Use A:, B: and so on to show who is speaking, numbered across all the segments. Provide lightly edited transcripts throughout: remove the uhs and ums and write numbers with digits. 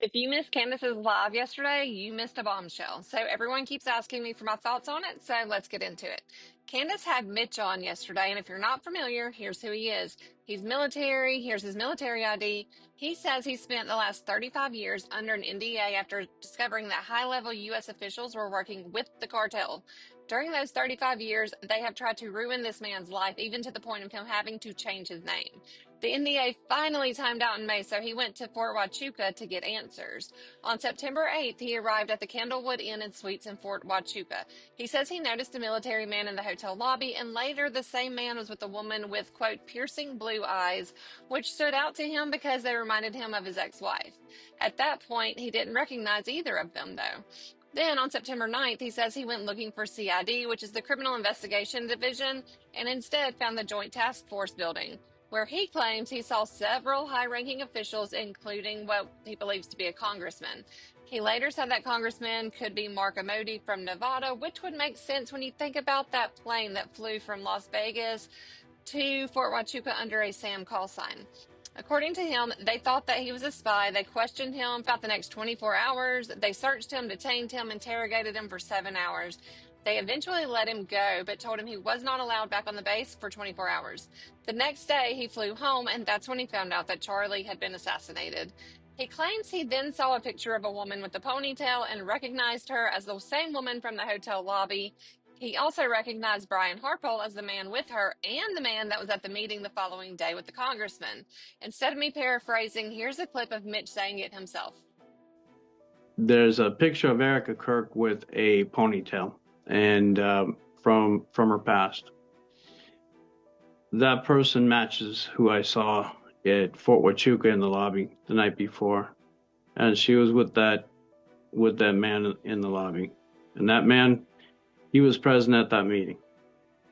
A: If you missed Candace's live yesterday, you missed a bombshell. So everyone keeps asking me for my thoughts on it, so let's get into it. Candace had Mitch on yesterday, and if you're not familiar, here's who he is. He's military. Here's his military ID. He says he spent the last 35 years under an NDA after discovering that high-level U.S. officials were working with the cartel. During those 35 years, they have tried to ruin this man's life, even to the point of him having to change his name. The NDA finally timed out in May, so he went to Fort Huachuca to get answers. On September 8th, he arrived at the Candlewood Inn and Suites in Fort Huachuca. He says he noticed a military man in the hotel lobby, and later the same man was with a woman with, quote, piercing blue eyes, which stood out to him because they reminded him of his ex-wife. At that point, he didn't recognize either of them, though. Then on September 9th, he says he went looking for CID, which is the Criminal Investigation Division, and instead found the Joint Task Force building, where he claims he saw several high ranking officials, including what he believes to be a congressman. He later said that congressman could be Mark Amodi from Nevada, which would make sense when you think about that plane that flew from Las Vegas to Fort Huachuca under a SAM call sign. According to him, they thought that he was a spy. They questioned him about the next 24 hours. They searched him, detained him, interrogated him for 7 hours. They eventually let him go, but told him he was not allowed back on the base for 24 hours. The next day, he flew home, and that's when he found out that Charlie had been assassinated. He claims he then saw a picture of a woman with a ponytail and recognized her as the same woman from the hotel lobby. He also recognized Brian Harpole as the man with her and the man that was at the meeting the following day with the congressman. Instead of me paraphrasing, here's a clip of Mitch saying it himself.
B: There's a picture of Erica Kirk with a ponytail, and from her past. That person matches who I saw at Fort Huachuca in the lobby the night before, and she was with that man in the lobby, and that man, he was present at that meeting.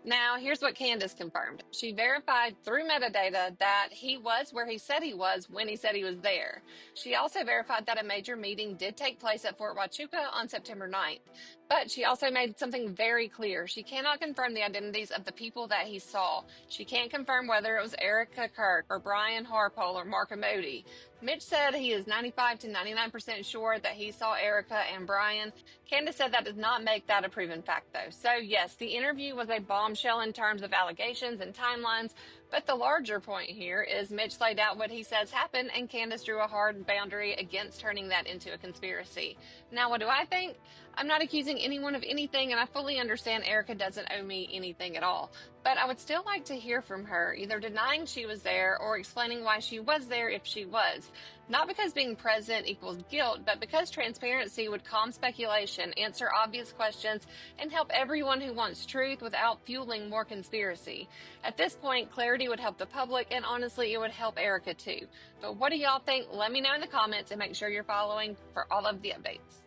A: Now, here's what Candace confirmed. She verified through metadata that he was where he said he was when he said he was there. She also verified that a major meeting did take place at Fort Huachuca on September 9th. But she also made something very clear. She cannot confirm the identities of the people that he saw. She can't confirm whether it was Erica Kirk or Brian Harpole or Mark Amodi. Mitch said he is 95 to 99% sure that he saw Erica and Brian. Candace said that does not make that a proven fact, though. So, yes, the interview was a bombshell in terms of allegations and timelines, but the larger point here is Mitch laid out what he says happened, and Candace drew a hard boundary against turning that into a conspiracy. Now, what do I think? I'm not accusing anyone of anything, and I fully understand Erica doesn't owe me anything at all. But I would still like to hear from her, either denying she was there or explaining why she was there if she was. Not because being present equals guilt, but because transparency would calm speculation, answer obvious questions, and help everyone who wants truth without fueling more conspiracy. At this point, clarity would help the public, and honestly, it would help Erica too. But what do y'all think? Let me know in the comments, and make sure you're following for all of the updates.